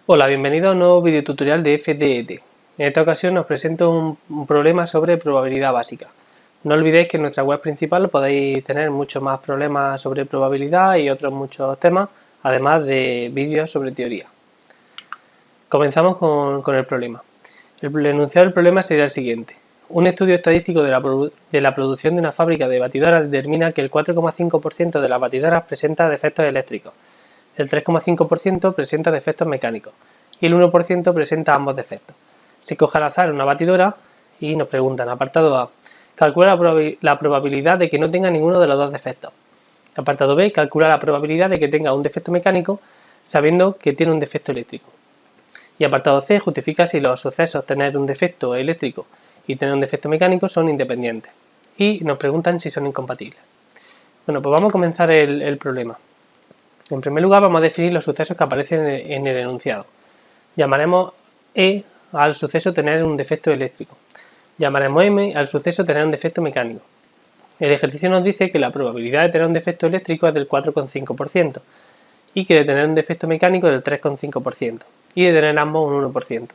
Hola, bienvenido a un nuevo videotutorial de FDET. En esta ocasión os presento un problema sobre probabilidad básica. No olvidéis que en nuestra web principal podéis tener muchos más problemas sobre probabilidad y otros muchos temas, además de vídeos sobre teoría. Comenzamos con el problema. El enunciado del problema sería el siguiente. Un estudio estadístico de la producción de una fábrica de batidoras determina que el 4,5% de las batidoras presenta defectos eléctricos, el 3,5% presenta defectos mecánicos y el 1% presenta ambos defectos. Se coge al azar una batidora y nos preguntan, apartado A, calcula la probabilidad de que no tenga ninguno de los dos defectos. Apartado B, calcula la probabilidad de que tenga un defecto mecánico sabiendo que tiene un defecto eléctrico. Y apartado C, justifica si los sucesos tener un defecto eléctrico y tener un defecto mecánico son independientes. Y nos preguntan si son incompatibles. Bueno, pues vamos a comenzar el problema. En primer lugar vamos a definir los sucesos que aparecen en el enunciado. Llamaremos E al suceso tener un defecto eléctrico. Llamaremos M al suceso tener un defecto mecánico. El ejercicio nos dice que la probabilidad de tener un defecto eléctrico es del 4,5% y que de tener un defecto mecánico es del 3,5% y de tener ambos un 1%.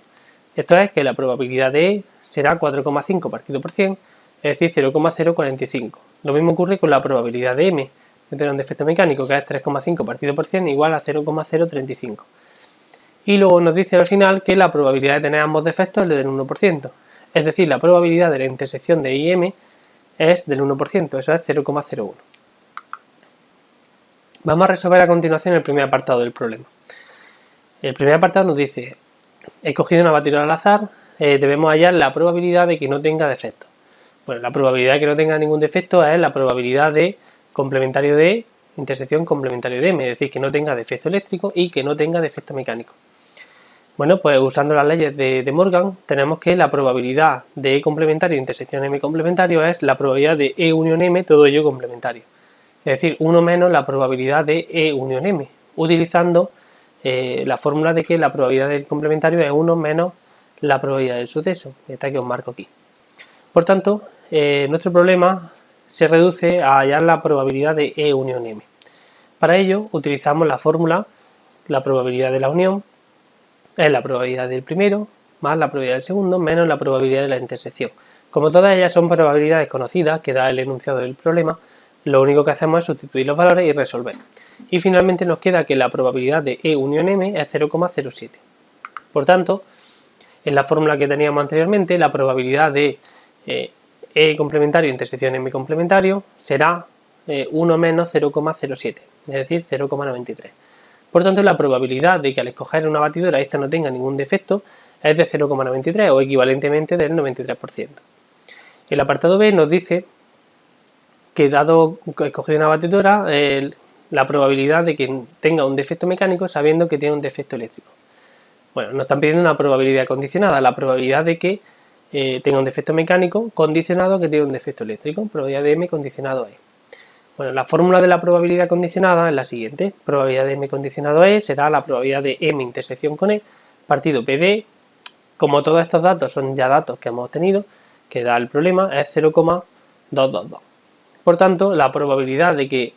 Esto es que la probabilidad de E será 4,5 partido por 100, es decir 0,045. Lo mismo ocurre con la probabilidad de M, de tener un defecto mecánico, que es 3,5 partido por 100 igual a 0,035. Y luego nos dice al final que la probabilidad de tener ambos defectos es del 1%. Es decir, la probabilidad de la intersección de I y M es del 1%, eso es 0,01. Vamos a resolver a continuación el primer apartado del problema. El primer apartado nos dice, he cogido una batidora al azar, debemos hallar la probabilidad de que no tenga defectos. Bueno, la probabilidad de que no tenga ningún defecto es la probabilidad de complementario de intersección complementario de M, es decir, que no tenga defecto eléctrico y que no tenga defecto mecánico. Bueno, pues usando las leyes de Morgan, tenemos que la probabilidad de E complementario intersección M complementario es la probabilidad de E unión M, todo ello complementario. Es decir, 1 menos la probabilidad de E unión M, utilizando la fórmula de que la probabilidad del complementario es 1 menos la probabilidad del suceso, esta que os marco aquí. Por tanto, nuestro problema se reduce a hallar la probabilidad de E unión M. Para ello utilizamos la fórmula, la probabilidad de la unión es la probabilidad del primero más la probabilidad del segundo menos la probabilidad de la intersección. Como todas ellas son probabilidades conocidas que da el enunciado del problema, lo único que hacemos es sustituir los valores y resolver. Y finalmente nos queda que la probabilidad de E unión M es 0,07. Por tanto, en la fórmula que teníamos anteriormente, la probabilidad de E complementario intersección M complementario será 1 menos 0,07, es decir, 0,93. Por tanto, la probabilidad de que al escoger una batidora esta no tenga ningún defecto es de 0,93 o equivalentemente del 93%. El apartado B nos dice que dado que he escogido una batidora, la probabilidad de que tenga un defecto mecánico sabiendo que tiene un defecto eléctrico. Bueno, nos están pidiendo una probabilidad condicionada, la probabilidad de que tenga un defecto mecánico condicionado a que tiene un defecto eléctrico, probabilidad de M condicionado a E. Bueno, la fórmula de la probabilidad condicionada es la siguiente, probabilidad de M condicionado a E será la probabilidad de M intersección con E partido P de E. Como todos estos datos son ya datos que hemos obtenido, que da el problema, es 0,222. Por tanto, la probabilidad de que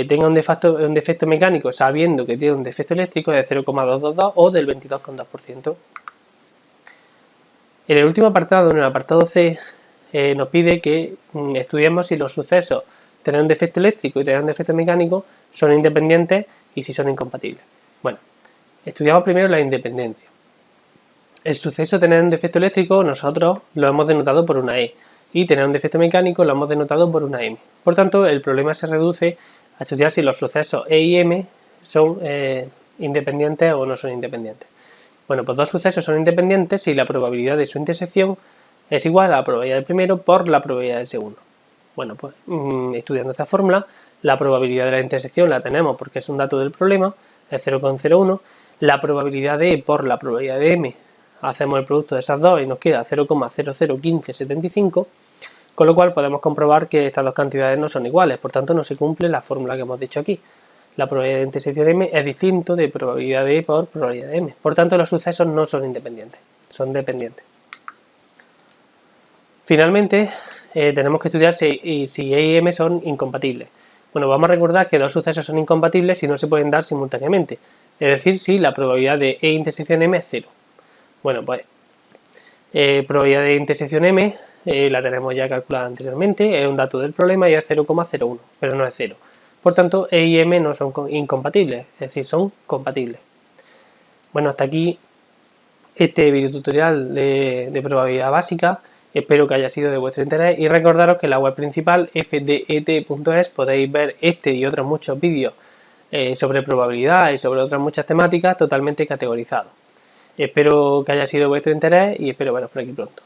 tenga un defecto mecánico sabiendo que tiene un defecto eléctrico es de 0,222 o del 22,2%. En el último apartado, en el apartado C, nos pide que estudiemos si los sucesos tener un defecto eléctrico y tener un defecto mecánico son independientes y si son incompatibles. Bueno, estudiamos primero la independencia. El suceso tener un defecto eléctrico nosotros lo hemos denotado por una E y tener un defecto mecánico lo hemos denotado por una M. Por tanto, el problema se reduce a estudiar si los sucesos E y M son independientes o no son independientes. Bueno, pues dos sucesos son independientes si la probabilidad de su intersección es igual a la probabilidad del primero por la probabilidad del segundo. Bueno, pues estudiando esta fórmula, la probabilidad de la intersección la tenemos porque es un dato del problema, es 0,01. La probabilidad de E por la probabilidad de M, hacemos el producto de esas dos y nos queda 0,001575, con lo cual podemos comprobar que estas dos cantidades no son iguales, por tanto no se cumple la fórmula que hemos dicho aquí. La probabilidad de intersección M es distinto de probabilidad de E por probabilidad de M, por tanto los sucesos no son independientes, son dependientes. Finalmente, tenemos que estudiar si E y M son incompatibles. Bueno, vamos a recordar que dos sucesos son incompatibles si no se pueden dar simultáneamente. Es decir, si la probabilidad de E intersección M es 0. Bueno, pues probabilidad de intersección M la tenemos ya calculada anteriormente, es un dato del problema y es 0,01, pero no es 0. Por tanto, E y M no son incompatibles, es decir, son compatibles. Bueno, hasta aquí este videotutorial de probabilidad básica. Espero que haya sido de vuestro interés y recordaros que en la web principal fdet.es podéis ver este y otros muchos vídeos sobre probabilidad y sobre otras muchas temáticas totalmente categorizados. Espero que haya sido de vuestro interés y espero veros por aquí pronto.